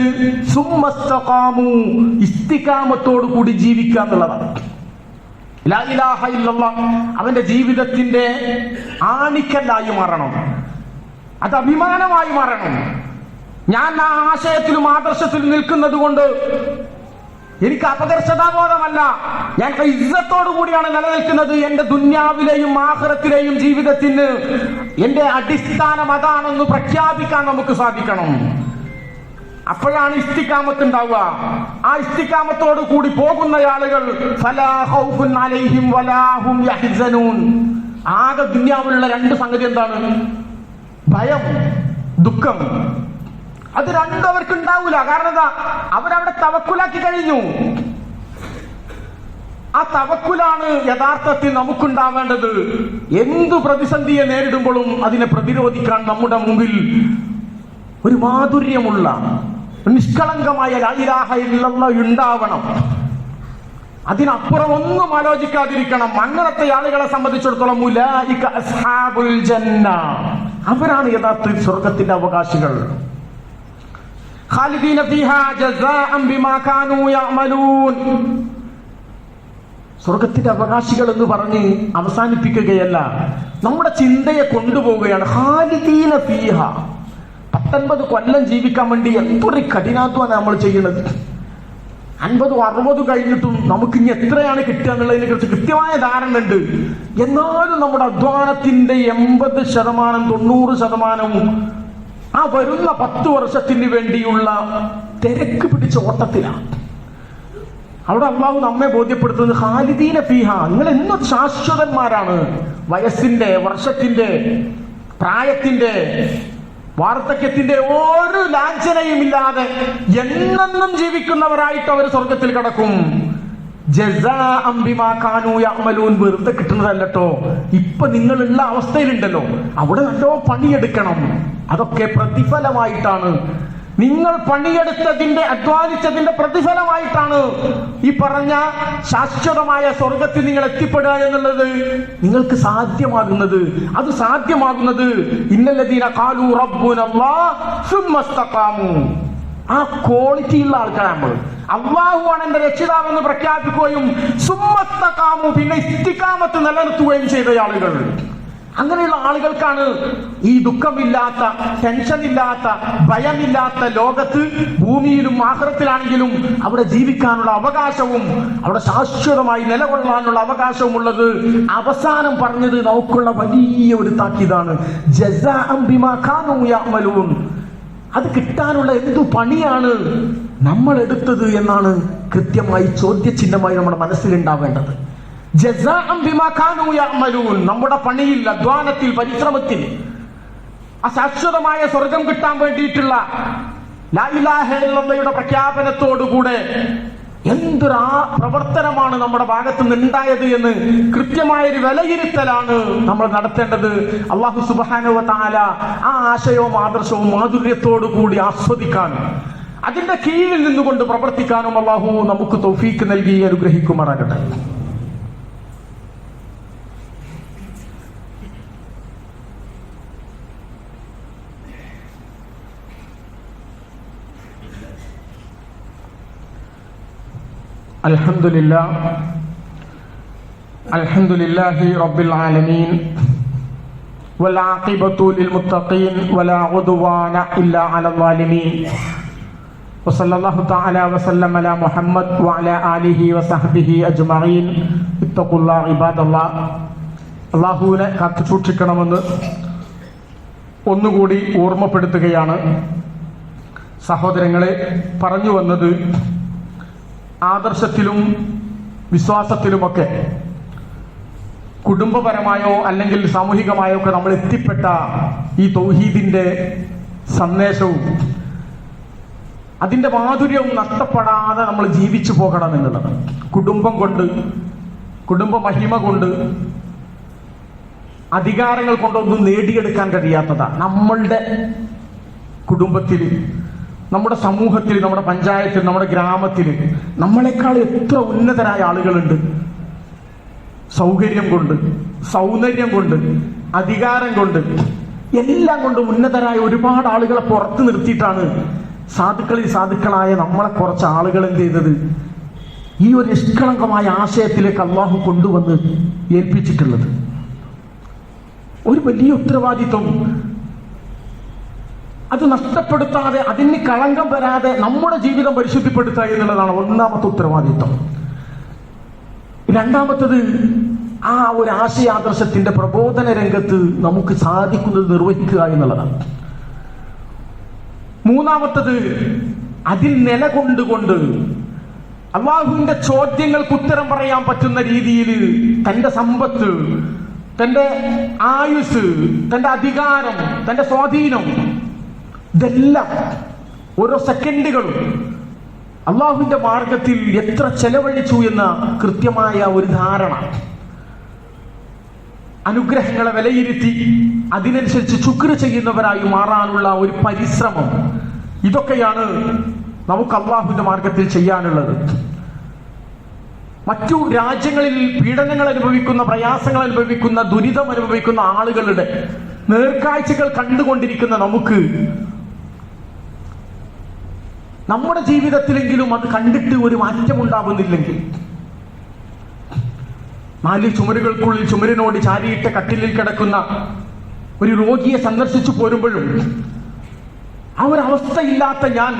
സുമ്മസ്തഖാമു, ഇസ്തിഖാമത്തോടു കൂടി ജീവിക്കുക എന്നുള്ളതാണ്. ലാ ഇലാഹ ഇല്ലല്ലാഹ് അവന്റെ ജീവിതത്തിന്റെ ആണിക്കല്ലായി മാറണം, അത് അഭിമാനമായി മാറണം. ഞാൻ ആ ആശയത്തിലും ആദർശത്തിലും നിൽക്കുന്നത് കൊണ്ട് എനിക്ക് അപകർഷതാബോധമല്ല, ഞാൻ ഇസ്സത്തോടു കൂടിയാണ് നിലനിൽക്കുന്നത്. എന്റെ ദുന്യാവിലെയും ആഖിറത്തിലെയും ജീവിതത്തിന് എന്റെ അടിസ്ഥാനം അതാണെന്ന് പ്രഖ്യാപിക്കാൻ നമുക്ക് സാധിക്കണം. അപ്പോഴാണ് ഇസ്തിഖാമത്ത് ഉണ്ടാവുക. ആ ഇസ്തിഖാമത്തോടു കൂടി പോകുന്ന ആളുകൾ ഫലാ ഖൗഫുൻ അലൈഹിം വലാ ഹും യഹ്സനൂൻ. ആകെ ദുന്യാവിലുള്ള 2 സംഗതി എന്താണ്? ഭയം, ദുഃഖം. അത് രണ്ടും അവർക്ക് ഉണ്ടാവൂല. കാരണം എന്താ? അവരവിടെ തവക്കുലാക്കി കഴിഞ്ഞു. ആ തവക്കുലാണ് യഥാർത്ഥത്തിൽ നമുക്കുണ്ടാവേണ്ടത്. എന്തു പ്രതിസന്ധിയെ നേരിടുമ്പോഴും അതിനെ പ്രതിരോധിക്കാൻ നമ്മുടെ മുമ്പിൽ ഒരു മാധുര്യമുള്ള നിഷ്കളങ്കമായ ലാ ഇലാഹ ഇല്ലല്ലാഹ് ഉണ്ടാവണം. അതിനപ്പുറം ഒന്നും ആലോചിക്കാതിരിക്കണം. അങ്ങനത്തെ ആളുകളെ സംബന്ധിച്ചിടത്തോളം ഉലൈക അസ്ഹാബുൽ ജന്ന, അവരാണ് യഥാർത്ഥ സ്വർഗത്തിന്റെ അവകാശികൾ. ഖാലിദീന ഫീഹാ ജസാഅൻ ബിമാ കാനൂ യഅമലൂൻ. സ്വർഗത്തിന്റെ അവകാശികൾ എന്ന് പറഞ്ഞ് അവസാനിപ്പിക്കുകയല്ല, നമ്മുടെ ചിന്തയെ കൊണ്ടുപോവുകയാണ്. ഖാലിദീന ഫീഹാ, 19 കൊല്ലം ജീവിക്കാൻ വേണ്ടി എന്തൊരു കഠിനാധ്വാനം നമ്മൾ ചെയ്യുന്നത്. 50-60 കഴിഞ്ഞിട്ടും നമുക്ക് ഇനി എത്രയാണ് കിട്ടുക എന്നുള്ളതിനെ കുറിച്ച് കൃത്യമായ ധാരണ ഉണ്ട്. എന്നാലും നമ്മുടെ അധ്വാനത്തിന്റെ 80%-90% ആ വരുന്ന 10 വർഷത്തിന് വേണ്ടിയുള്ള തിരക്ക് പിടിച്ച ഓട്ടത്തിലാണ്. അവിടെ അള്ളാഹു നമ്മെ ബോധ്യപ്പെടുത്തുന്നത് ഖാലിദീന ഫീഹാ, നിങ്ങൾ എന്നും ശാശ്വതന്മാരാണ്. വയസ്സിന്റെ, വർഷത്തിന്റെ, പ്രായത്തിന്റെ, വാർദ്ധക്യത്തിന്റെ ഒരു ലാഞ്ചനയും ഇല്ലാതെ എന്നെന്നും ജീവിക്കുന്നവരായിട്ട് അവർ സ്വർഗത്തിൽ കടക്കും. ജസാഅൻ ബിമാ കാനൂ യഅമലൂൻ. വെറുതെ കിട്ടുന്നതല്ലോ. ഇപ്പൊ നിങ്ങളുള്ള അവസ്ഥയിലുണ്ടല്ലോ, അവിടെ നല്ലോ പണിയെടുക്കണം. അതൊക്കെ പ്രതിഫലമായിട്ടാണ്. നിങ്ങൾ പണിയെടുത്തതിന്റെ, അധ്വാനിച്ചതിന്റെ പ്രതിഫലമായിട്ടാണ് ഈ പറഞ്ഞ ശാശ്വതമായ സ്വർഗത്തിൽ നിങ്ങൾ എത്തിപ്പെടുക എന്നുള്ളത് നിങ്ങൾക്ക് സാധ്യമാകുന്നത്. അത് സാധ്യമാകുന്നത് ഇന്നല്ലദീന ഖാലൂ റബ്ബുനല്ലാഹ് സുമ്മ ഇസ്തഖാമു. ആ ക്വാളിറ്റി ഉള്ള ആൾക്കാരാണ്. അല്ലാഹുവാണ് എന്റെ രക്ഷിതാവെന്ന് പ്രഖ്യാപിക്കുകയും സുമ്മ ഇസ്തഖാമു, പിന്നെ ഇസ്തിഖാമത്ത് നിലനിർത്തുകയും ചെയ്ത ആളുകൾ. അങ്ങനെയുള്ള ആളുകൾക്കാണ് ഈ ദുഃഖമില്ലാത്ത, ടെൻഷനില്ലാത്ത, ഭയമില്ലാത്ത ലോകത്ത്, ഭൂമിയിലും ആഖിറത്തിലാണെങ്കിലും അവിടെ ജീവിക്കാനുള്ള അവകാശവും അവിടെ ശാശ്വതമായി നിലകൊള്ളാനുള്ള അവകാശവും ഉള്ളത്. അവസാനം പറഞ്ഞത് നമുക്കുള്ള വലിയ ഒരു താക്കീതാണ്. ജസാഅൻ ബിമാ കാനൂ യഅമലൂൻ. അത് കിട്ടാനുള്ള എന്തു പണിയാണ് നമ്മൾ എടുത്തത് എന്നാണ് കൃത്യമായി ചോദ്യചിഹ്നമായി നമ്മുടെ മനസ്സിലുണ്ടാവേണ്ടത്. ജസാഅൻ ബിമാ കാനൂ യഅമലൂൻ. നമ്മുടെ പണിയിൽ, അധ്വാനത്തിൽ, പരിശ്രമത്തിൽ അശാശ്വതമായ സ്വർഗം കിട്ടാൻ വേണ്ടിയിട്ടുള്ള ലാ ഇലാഹ ഇല്ലല്ലാഹയുടെ പ്രഖ്യാപനത്തോടുകൂടെ എന്തൊരു പ്രവർത്തനമാണ് നമ്മുടെ ഭാഗത്ത് നിന്നുണ്ടായത് എന്ന് കൃത്യമായൊരു വിലയിരുത്തലാണ് നമ്മൾ നടത്തേണ്ടത്. അല്ലാഹു സുബ്ഹാനഹു വ തആല ആ ആശയവും ആദർശവും മാധുര്യത്തോടു കൂടി ആസ്വദിക്കാൻ, അതിന്റെ കീഴിൽ നിന്നുകൊണ്ട് പ്രവർത്തിക്കാനും അല്ലാഹു നമുക്ക് തൗഫീക്ക് നൽകി അനുഗ്രഹിക്കുമാറാകട്ടെ. അൽഹംദുലില്ലാഹി റബ്ബിൽ ആലമീൻ വൽ ആഖിബത്തു ലിൽ മുത്തഖീൻ വലാ ഉദ്വാന ഇല്ലാ അലൽ ളാലിമീൻ വസല്ലല്ലാഹു തആല വസല്ലമ അലാ മുഹമ്മദ് വഅലാ ആലിഹി വസഹ്ബിഹി അജ്മഈൻ. ഇത്തഖുല്ലാഹ ഇബാദല്ലാഹ്. അല്ലാഹുവിനെ കാത്തു സൂക്ഷിക്കണമെന്ന് ഒന്നുകൂടി ഓർമ്മപ്പെടുത്തുകയാണ്. സഹോദരങ്ങളെ, പറഞ്ഞു വന്നത് ആദർശത്തിലും വിശ്വാസത്തിലുമൊക്കെ കുടുംബപരമായോ അല്ലെങ്കിൽ സാമൂഹികമായോ ഒക്കെ നമ്മൾ എത്തിപ്പെട്ട ഈ തൗഹീദിന്റെ സന്ദേശവും അതിന്റെ മാധുര്യവും നഷ്ടപ്പെടാതെ നമ്മൾ ജീവിച്ചു പോകണം എന്നുള്ളത്. കുടുംബം കൊണ്ട്, കുടുംബ മഹിമ കൊണ്ട്, അധികാരങ്ങൾ കൊണ്ടൊന്നും നേടിയെടുക്കാൻ കഴിയാത്തതാണ്. നമ്മളുടെ കുടുംബത്തിൽ, നമ്മുടെ സമൂഹത്തിൽ, നമ്മുടെ പഞ്ചായത്തിൽ, നമ്മുടെ ഗ്രാമത്തിൽ നമ്മളെക്കാൾ എത്ര ഉന്നതരായ ആളുകളുണ്ട്. സൗകര്യം കൊണ്ട്, സൗന്ദര്യം കൊണ്ട്, അധികാരം കൊണ്ട്, എല്ലാം കൊണ്ടും ഉന്നതരായ ഒരുപാട് ആളുകളെ പുറത്ത് നിർത്തിയിട്ടാണ് സാധുക്കളിൽ സാധുക്കളായ നമ്മളെ കുറച്ച് ആളുകൾ എന്ത് ചെയ്തത്, ഈ ഒരു നിഷ്കളങ്കമായ ആശയത്തിലേക്ക് അള്ളാഹു കൊണ്ടുവന്ന് ഏൽപ്പിച്ചിട്ടുള്ളത്. ഒരു വലിയ ഉത്തരവാദിത്വം. അത് നഷ്ടപ്പെടുത്താതെ, അതിന് കളങ്കം വരാതെ നമ്മുടെ ജീവിതം പരിശുദ്ധിപ്പെടുത്തുക എന്നുള്ളതാണ് ഒന്നാമത്തെ ഉത്തരവാദിത്വം. രണ്ടാമത്തത്, ആ ഒരു ആശയാദർശത്തിന്റെ പ്രബോധന രംഗത്ത് നമുക്ക് സാധിക്കുന്നത് നിർവഹിക്കുക എന്നുള്ളതാണ്. മൂന്നാമത്തത്, അതിൽ നിലകൊണ്ടുകൊണ്ട് അല്ലാഹുവിന്റെ ചോദ്യങ്ങൾക്ക് ഉത്തരം പറയാൻ പറ്റുന്ന രീതിയിൽ തന്റെ സമ്പത്ത്, തന്റെ ആയുസ്, തന്റെ അധികാരം, തന്റെ സ്വാധീനം, ഇതെല്ലാം ഓരോ സെക്കൻഡുകളും അള്ളാഹുവിന്റെ മാർഗത്തിൽ എത്ര ചെലവഴിച്ചു എന്ന കൃത്യമായ ഒരു ധാരണ, അനുഗ്രഹങ്ങളെ വിലയിരുത്തി അതിനനുസരിച്ച് ശുക്ർ ചെയ്യുന്നവരായി മാറാനുള്ള ഒരു പരിശ്രമം, ഇതൊക്കെയാണ് നമുക്ക് അള്ളാഹുവിന്റെ മാർഗത്തിൽ ചെയ്യാനുള്ളത്. മറ്റു രാജ്യങ്ങളിൽ പീഡനങ്ങൾ അനുഭവിക്കുന്ന, പ്രയാസങ്ങൾ അനുഭവിക്കുന്ന, ദുരിതം അനുഭവിക്കുന്ന ആളുകളുടെ നേർക്കാഴ്ചകൾ കണ്ടുകൊണ്ടിരിക്കുന്ന നമുക്ക് നമ്മുടെ ജീവിതത്തിലെങ്കിലും അത് കണ്ടിട്ട് ഒരു മാറ്റമുണ്ടാകുന്നില്ലെങ്കിൽ, 4 ചുമരുകൾക്കുള്ളിൽ ചുമരിനോട് ചാരിയിട്ട കട്ടിലിൽ കിടക്കുന്ന ഒരു രോഗിയെ സന്ദർശിച്ചു പോരുമ്പോഴും ആ ഒരു അവസ്ഥയില്ലാത്ത ഞാൻ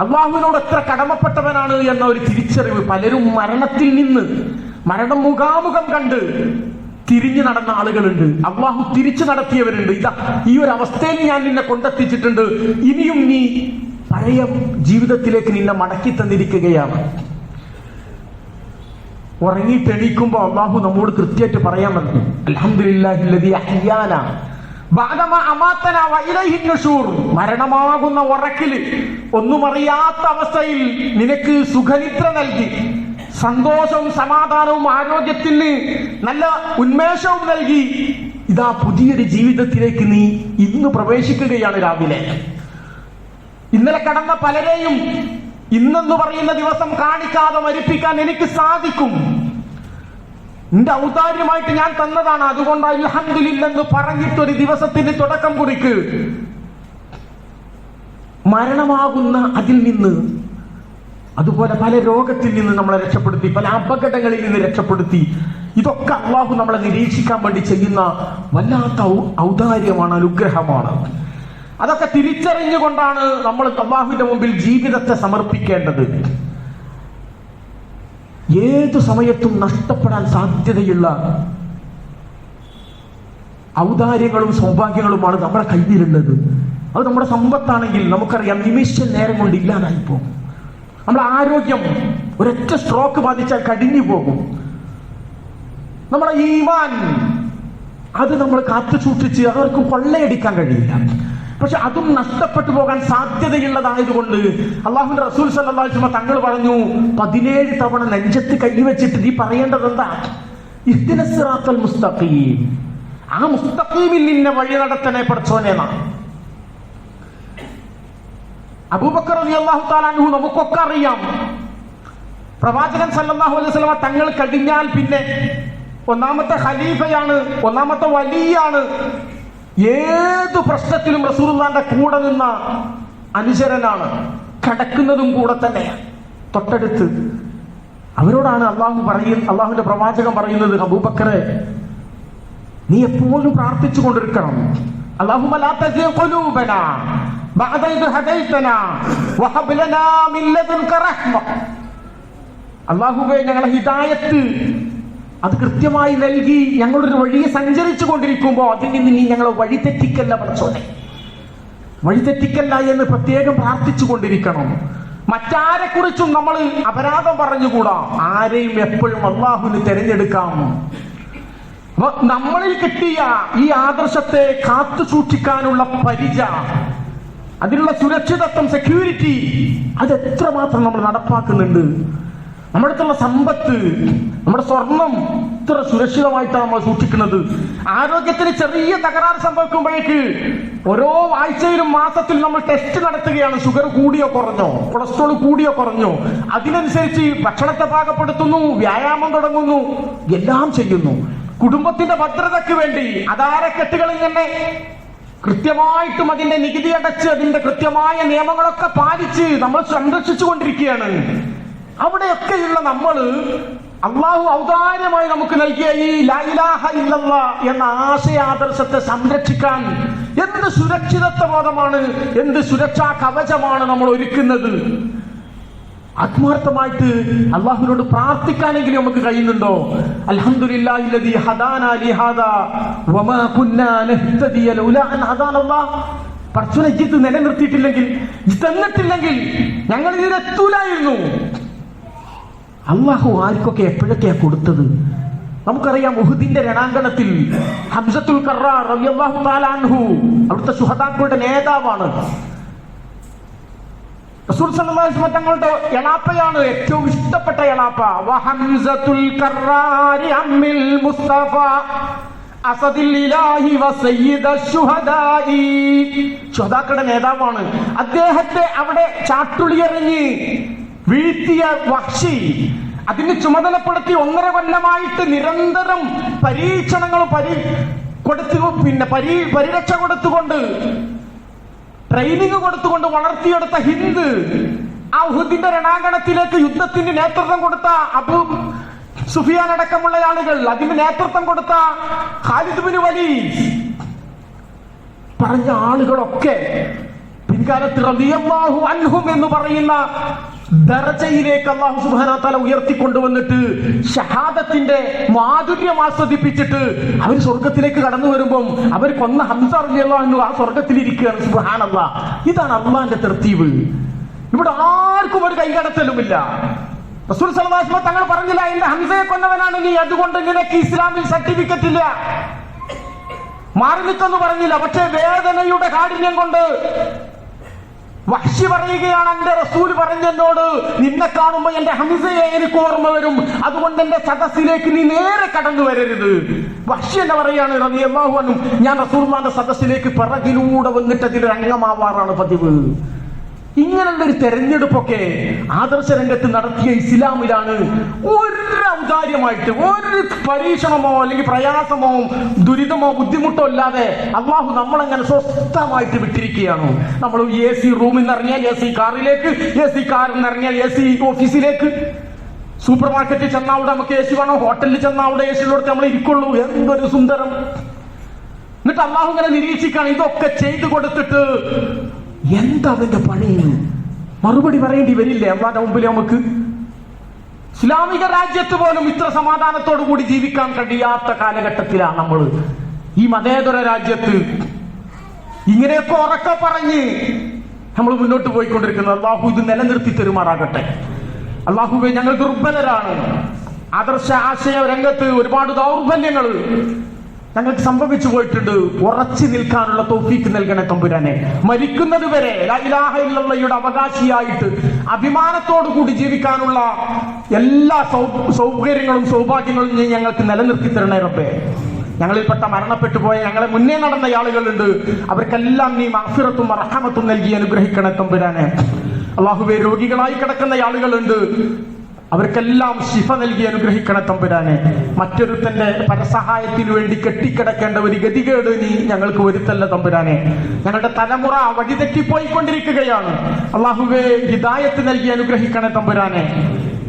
അള്ളാഹുവിനോട് എത്ര കടമപ്പെട്ടവനാണ് എന്ന ഒരു തിരിച്ചറിവ്. പലരും മരണത്തിൽ നിന്ന്, മരണം മുഖാമുഖം കണ്ട് തിരിഞ്ഞു നടന്ന ആളുകളുണ്ട്. അള്ളാഹു തിരിച്ചു നടത്തിയവരുണ്ട്. ഇതാ ഈ ഒരു അവസ്ഥയിൽ ഞാൻ നിന്നെ കൊണ്ടെത്തിച്ചിട്ടുണ്ട്, ഇനിയും നീ പഴയ ജീവിതത്തിലേക്ക് നിന്നെ മടക്കി തന്നിരിക്കുകയാണ്. ഉറങ്ങിയിട്ട് എണീക്കുമ്പോ അള്ളാഹു നമ്മോട് കൃത്യമായിട്ട് പറയാൻ പറഞ്ഞു, അൽഹംദുലില്ലാഹില്ലദീ അഹ്യാനാ ബഅദമാ അമാതനാ വഇലൈഹി നുശൂർ. മരണമാകുന്ന ഉറക്കില്, ഒന്നും അറിയാത്ത അവസ്ഥയിൽ നിനക്ക് സുഖനിദ്ര നൽകി, സന്തോഷവും സമാധാനവും ആരോഗ്യത്തിന് നല്ല ഉന്മേഷവും നൽകി, ഇതാ പുതിയൊരു ജീവിതത്തിലേക്ക് നീ ഇന്ന് പ്രവേശിക്കുകയാണ്. രാവിലെ ഇന്നലെ കടന്ന പലരെയും ഇന്നെന്ന് പറയുന്ന ദിവസം കാണിക്കാതെ മരിപ്പിക്കാൻ എനിക്ക് സാധിക്കും. നിന്റെ ഔദാര്യമായിട്ട് ഞാൻ തന്നതാണ്. അതുകൊണ്ട് അൽഹംദുലില്ലെന്ന് പറഞ്ഞിട്ടൊരു ദിവസത്തിന് തുടക്കം കുറിക്ക്. മരണമാകുന്ന അതിൽ നിന്ന്, അതുപോലെ പല രോഗത്തിൽ നിന്ന് നമ്മളെ രക്ഷപ്പെടുത്തി, പല അപകടങ്ങളിൽ നിന്ന് രക്ഷപ്പെടുത്തി. ഇതൊക്കെ അള്ളാഹു നമ്മളെ നിരീക്ഷിക്കാൻ വേണ്ടി ചെയ്യുന്ന വല്ലാത്ത ഔദാര്യമാണ്, അനുഗ്രഹമാണ്. അതൊക്കെ തിരിച്ചറിഞ്ഞുകൊണ്ടാണ് നമ്മൾ അള്ളാഹുവിന്റെ മുമ്പിൽ ജീവിതത്തെ സമർപ്പിക്കേണ്ടത്. ഏതു സമയത്തും നഷ്ടപ്പെടാൻ സാധ്യതയുള്ള ഔദാര്യങ്ങളും സൗഭാഗ്യങ്ങളുമാണ് നമ്മുടെ കയ്യിലുള്ളത്. അത് നമ്മുടെ സമ്പത്താണെങ്കിൽ നമുക്കറിയാം, നിമിഷ നേരം കൊണ്ട് ഇല്ലാതായിപ്പോകും. നമ്മുടെ ആരോഗ്യം ഒരൊറ്റ സ്ട്രോക്ക് ബാധിച്ചാൽ കടിഞ്ഞു പോകും. നമ്മുടെ ഈമാൻ അത് നമ്മൾ കാത്തു സൂക്ഷിച്ച് അവർക്ക് കൊള്ളയടിക്കാൻ കഴിയില്ല. പക്ഷെ അതും നഷ്ടപ്പെട്ടു പോകാൻ സാധ്യതയുള്ളതായതുകൊണ്ട് അള്ളാഹുവിന്റെ റസൂൽ സല്ലല്ലാഹു അലൈഹി വസല്ലം തങ്ങൾ പറഞ്ഞു, 17 തവണ നെഞ്ചത്ത് കൈവച്ചിട്ട് നീ പറയേണ്ടത് എന്താ? ഇഹ്ദിനസ് സിറാത്തൽ മുസ്തഖീം. ആ മുസ്തഖീമിൽ നിന്നെ വഴി നടത്തണേ പടച്ചോനെ. അബൂബക്കർ റളിയല്ലാഹു തആല അൻഹു നമുക്കൊക്കെ അറിയാം, പ്രവാചകൻ സല്ലല്ലാഹു അലൈഹി വസല്ലം തങ്ങൾ കഴിഞ്ഞാൽ പിന്നെ ഒന്നാമത്തെ ഖലീഫയാണ്, ഒന്നാമത്തെ വലിയാണ്. ഏതു പ്രശ്നത്തിലും റസൂലുള്ളാഹിന്റെ കൂടെ നിന്ന അനുചരനാണ്. കിടക്കുന്നതും കൂടെ തന്നെയാണ്, തൊട്ടടുത്ത്. അവരോടാണ് അള്ളാഹുവിന്റെ പ്രവാചകൻ പറയുന്നത്, അബൂബക്കറെ നീ എപ്പോഴും പ്രാർത്ഥിച്ചു കൊണ്ടിരിക്കണം. അല്ലാഹുമ്മ ലാ തസിഗ് ഖുലൂബനാ ബഅദ ഇദ് ഹദൈതനാ വഹബ് ലനാ മിൻ ലദുൻക റഹ്മ. അല്ലാഹുവേ, ഞങ്ങളെ ഹിദായത്ത് അത് കൃത്യമായി നൽകി ഞങ്ങളൊരു വഴിയെ സഞ്ചരിച്ചു കൊണ്ടിരിക്കുമ്പോൾ അതിൽ നിന്ന് നീ ഞങ്ങളെ വഴിതെറ്റിക്കല്ല പടച്ചോനെ, വഴിതെറ്റിക്കല്ല എന്ന് പ്രത്യേകം പ്രാർത്ഥിച്ചു കൊണ്ടിരിക്കണം. മറ്റാരെ കുറിച്ചും നമ്മൾ അപരാധം പറഞ്ഞുകൂടാ. ആരെയും എപ്പോഴും അള്ളാഹുവിന് തിരഞ്ഞെടുക്കാം. നമ്മളിൽ കിട്ടിയ ഈ ആദർശത്തെ കാത്തു സൂക്ഷിക്കാനുള്ള പരിച, അതിനുള്ള സുരക്ഷിതത്വം, സെക്യൂരിറ്റി, അത് എത്രമാത്രം നമ്മൾ നടപ്പാക്കുന്നുണ്ട്. നമ്മുടെ അടുത്തുള്ള സമ്പത്ത്, നമ്മുടെ സ്വർണം ഇത്ര സുരക്ഷിതമായിട്ടാണ് നമ്മൾ സൂക്ഷിക്കുന്നത്. ആരോഗ്യത്തിന് ചെറിയ തകരാറ് സംഭവിക്കുമ്പോഴേക്ക് ഓരോ ആഴ്ചയിലും മാസത്തിലും നമ്മൾ ടെസ്റ്റ് നടത്തുകയാണ്. ഷുഗർ കൂടിയോ കുറഞ്ഞോ, കൊളസ്ട്രോൾ കൂടിയോ കുറഞ്ഞോ, അതിനനുസരിച്ച് ഭക്ഷണത്തെ പാകപ്പെടുത്തുന്നു, വ്യായാമം തുടങ്ങുന്നു, എല്ലാം ചെയ്യുന്നു. കുടുംബത്തിന്റെ ഭദ്രതയ്ക്ക് വേണ്ടി അധാരക്കെട്ടുകൾ ഇങ്ങനെ കൃത്യമായിട്ടും അതിന്റെ നികുതി അടച്ച് അതിന്റെ കൃത്യമായ നിയമങ്ങളൊക്കെ പാലിച്ച് നമ്മൾ സംരക്ഷിച്ചു കൊണ്ടിരിക്കുകയാണ്. അവിടെയൊക്കെയുള്ള നമ്മൾ അള്ളാഹു ഔദാര്യമായി നമുക്ക് നൽകിയ ഈ ലാ ഇലാഹ ഇല്ലല്ലാഹ് എന്ന ആശയാദർശത്തെ സംരക്ഷിക്കാൻ എന്ത് സുരക്ഷിതത്വ ബോധമാണ്, എന്ത് സുരക്ഷാ കവചമാണ് നമ്മൾ ഒരുക്കുന്നത്. ആത്മാർത്ഥമായിട്ട് അള്ളാഹുവിനോട് പ്രാർത്ഥിക്കാനെങ്കിലും നമുക്ക് കഴിയുന്നുണ്ടോ? അൽഹംദുലില്ലാഹില്ലദീ ഹദാനാ ലിഹാദാ വമാ കുന്നാ നഹ്തദിയ ലൗലാ അൻ ഹദാനല്ലാഹ്. പടച്ചോനെ, ഇത് നിലനിർത്തിയിട്ടില്ലെങ്കിൽ, തന്നിട്ടില്ലെങ്കിൽ ഞങ്ങൾ ഇതിലെത്തൂലായിരുന്നു. അള്ളാഹു ആർക്കൊക്കെ എപ്പോഴൊക്കെയാ കൊടുത്തത് നമുക്കറിയാം. ഉഹുദിന്റെ രണാങ്കണത്തിൽ ഹംസത്തുൽ ഖറാർ റളിയല്ലാഹു തആല അൻഹു അവിടുത്തെ ശുഹദാക്കളുടെ നേതാവാണ്. റസൂൽ സല്ലല്ലാഹു അലൈഹി വസല്ലം തങ്ങളുടെ എളാപ്പയാണ്, ഏറ്റവും ഇഷ്ടപ്പെട്ട എളാപ്പ. വഹംസത്തുൽ ഖറാരി അമ്മിൽ മുസ്തഫ അസദിൽ ഇലാഹി വസയ്യിദുശ് ശുഹദാഇ. ശുഹദാക്കളുടെ നേതാവാണ്. അദ്ദേഹത്തെ അവിടെ ചാട്ടുളിയെറിഞ്ഞ് വീഴ്ത്തിയ വഹ്ശി അതിന് ചുമതലപ്പെടുത്തി 1.5 കൊല്ലമായിട്ട് നിരന്തരം പരീക്ഷണങ്ങളും പരിരക്ഷ കൊടുത്തുകൊണ്ട്, ട്രെയിനിങ് കൊടുത്തുകൊണ്ട് വളർത്തിയെടുത്ത ഹിന്ദ്, ആ ഉഹുദിന്റെ രണാങ്കണത്തിലേക്ക് യുദ്ധത്തിന് നേതൃത്വം കൊടുത്ത അബൂ സുഫിയാൻ അടക്കമുള്ള ആളുകൾ, അതിന് നേതൃത്വം കൊടുത്ത ഖാലിദ് ബിൻ വലീദ് പറഞ്ഞ ആളുകളൊക്കെ പിൻകാലത്ത് റളിയല്ലാഹു അൻഹും എന്ന് പറയുന്ന ദർജയിലേക്ക് അല്ലാഹു സുബ്ഹാനഹു വ തആല ഉയർത്തിക്കൊണ്ടുവന്നിട്ട് ഷഹാദത്തിന്റെ മാധുര്യം ആസ്വദിപ്പിച്ചിട്ട് അവർ സ്വർഗത്തിലേക്ക് കടന്നു വരുമ്പോൾ അവർ കൊന്ന ഹംസ റളിയല്ലാഹു അൻഹു ആ സ്വർഗത്തിലിരിക്കുകയാണ്. സുബ്ഹാനല്ലാഹ്. ഇതാണ് അള്ളാന്റെ തർത്തീബ്. ഇവിടെ ആർക്കും ഒരു കൈകടത്തലുമില്ല. റസൂൽ സല്ലല്ലാഹു അലൈഹി വസല്ലം തങ്ങൾ പറഞ്ഞില്ല, എന്റെ ഹംസയെ കൊന്നവനാണ് നീ, അതുകൊണ്ട് നിനക്ക് ഇസ്ലാമിൽ സർട്ടിഫിക്കറ്റ് ഇല്ല, മാറി നിൽക്കെന്ന് പറഞ്ഞില്ല. പക്ഷേ വേദനയുടെ കാഠിന്യം കൊണ്ട് വഹ്ശി പറയുകയാണ്, എന്റെ റസൂൽ പറഞ്ഞെന്നോട്, നിന്നെ കാണുമ്പോ എന്റെ ഹംസയെ എനിക്ക് ഓർമ്മ വരും, അതുകൊണ്ട് എന്റെ സദസ്സിലേക്ക് നീ നേരെ കടന്നു വരരുത്. വഹ്ശി എന്നെ പറയാണ് റളിയല്ലാഹു അൻഹു, ഞാൻ റസൂലുള്ളാഹിന്റെ സദസ്സിലേക്ക് പിറകിലൂടെ വന്നിട്ട് അതിൽ അംഗമാവാറാണ് പതിവ്. ഇങ്ങനെയുള്ള ഒരു തെരഞ്ഞെടുപ്പൊക്കെ ആദർശ രംഗത്ത് നടത്തിയ ഇസ്ലാമിലാണ് ഒരു ഔദാര്യമായിട്ട് ഒരു പരീക്ഷണമോ അല്ലെങ്കിൽ പ്രയാസമോ ദുരിതമോ ബുദ്ധിമുട്ടോ ഇല്ലാതെ അള്ളാഹു നമ്മളെങ്ങനെ സ്വസ്ഥമായിട്ട് വിട്ടിരിക്കുകയാണ്. നമ്മൾ AC റൂമിൽ നിന്ന് ഇറങ്ങിയാൽ AC കാറിലേക്ക്, AC കാറിൽ നിന്ന് ഇറങ്ങിയാൽ AC ഓഫീസിലേക്ക്, സൂപ്പർ മാർക്കറ്റിൽ ചെന്നാൽ അവിടെ നമുക്ക് AC വേണോ, ഹോട്ടലിൽ ചെന്നാൽ അവിടെ AC ഉള്ളിടത്ത് നമ്മൾ ഇരിക്കുള്ളൂ. എന്തൊരു സുന്ദരം. എന്നിട്ട് അള്ളാഹു ഇങ്ങനെ നിരീക്ഷിക്കുകയാണ്. ഇതൊക്കെ ചെയ്തു കൊടുത്തിട്ട് എന്താ അതിന്റെ പണി? മറുപടി പറയേണ്ടി വരില്ലേ അള്ളാന്റെ മുമ്പിൽ നമുക്ക്? ഇസ്ലാമിക രാജ്യത്ത് പോലും ഇത്ര സമാധാനത്തോടു കൂടി ജീവിക്കാൻ കഴിയാത്ത കാലഘട്ടത്തിലാണ് നമ്മൾ ഈ മതേതര രാജ്യത്ത് ഇങ്ങനെയൊക്കെ ഉറക്കെ പറഞ്ഞ് നമ്മൾ മുന്നോട്ട് പോയിക്കൊണ്ടിരിക്കുന്നത്. അള്ളാഹു ഇത് നിലനിർത്തി തരുമാറാകട്ടെ. അള്ളാഹുവേ, ഞങ്ങൾ ദുർബലരാണ്. ആദർശ ആശയ രംഗത്ത് ഒരുപാട് ദൗർബല്യങ്ങൾ ഞങ്ങൾക്ക് സംഭവിച്ചു പോയിട്ടുണ്ട്. ഉറച്ചു നിൽക്കാനുള്ള തൗഫീക്ക് നൽകണേ തമ്പുരാനെ. മരിക്കുന്നത് വരെ ലാ ഇലാഹ ഇല്ലല്ലാഹയുടെ അവകാശിയായിട്ട് അഭിമാനത്തോടു കൂടി ജീവിക്കാനുള്ള എല്ലാ സൗകര്യങ്ങളും സൗഭാഗ്യങ്ങളും നീ ഞങ്ങൾക്ക് നിലനിർത്തി തരണേ റബ്ബേ. ഞങ്ങളിൽപ്പെട്ട മരണപ്പെട്ടു പോയ ഞങ്ങളെ മുന്നേ നടന്ന ആളുകളുണ്ട്, അവർക്കെല്ലാം നീ മഗ്ഫിറത്തും റഹ്മത്തും നൽകി അനുഗ്രഹിക്കണേ തമ്പുരാനെ. അല്ലാഹുവേ, രോഗികളായി കിടക്കുന്ന ആളുകളുണ്ട്, അവർക്കെല്ലാം ശിഫ നൽകി അനുഗ്രഹിക്കണേ തമ്പുരാനെ. മറ്റൊരുത്തന്റെ പരസഹായത്തിനു വേണ്ടി കെട്ടിക്കിടക്കേണ്ട ഒരു ഗതികേട് നീ ഞങ്ങൾക്ക് വരുത്തല്ല തമ്പുരാനെ. ഞങ്ങളുടെ തലമുറ വഴിതെറ്റിപ്പോയിക്കൊണ്ടിരിക്കുകയാണ്. അള്ളാഹുവേ, ഹിദായത്ത് നൽകി അനുഗ്രഹിക്കണേ തമ്പുരാനെ.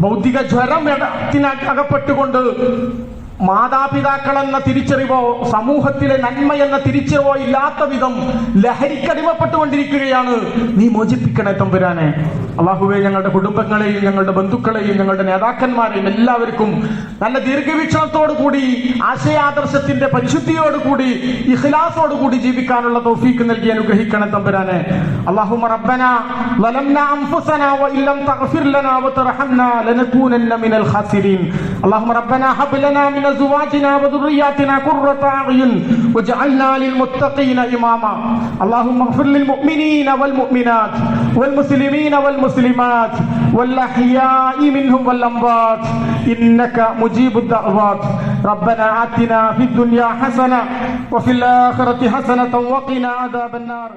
ഭൗതിക ജ്വരത്തിനകപ്പെട്ടുകൊണ്ട് മാതാപിതാക്കൾ എന്ന തിരിച്ചറിവോ സമൂഹത്തിലെ നന്മ എന്ന തിരിച്ചറിവോ ഇല്ലാത്ത വിധം ലഹരിക്കടിമപ്പെട്ടുകൊണ്ടിരിക്കുകയാണ്. നീ മോചിപ്പിക്കണേ തമ്പുരാനെ. അള്ളാഹുവേ, ഞങ്ങളുടെ കുടുംബങ്ങളെയും ഞങ്ങളുടെ ബന്ധുക്കളെയും ഞങ്ങളുടെ നേതാക്കന്മാരെയും എല്ലാവർക്കും നല്ല ദീർഘവീക്ഷണത്തോടു കൂടി ആശയാദർശത്തിന്റെ പരിശുദ്ധിയോടുകൂടി ഇഖ്ലാസോടുകൂടി ജീവിക്കാനുള്ള തൗഫീക്ക് നൽകി അനുഗ്രഹിക്കണേ തമ്പുരാനെ. അല്ലാഹുമ്മ റബ്ബനാ വലംനാ അൻഫുസനാ വഇല്ലം തഗ്ഫിർ ലനാ വതർഹംനാ ലനകൂനന്ന മിനൽ ഖാസിരീൻ. അല്ലാഹുമ്മ റബ്ബനാ ഹബ് ലനാ മിൻ أزواجنا وذرياتنا قرة أعين واجعلنا للمتقين إماما. اللهم اغفر للمؤمنين والمؤمنات والمسلمين والمسلمات والأحياء منهم والأموات إنك مجيب الدعوات. ربنا آتنا في الدنيا حسنة وفي الآخرة حسنة وقنا عذاب النار.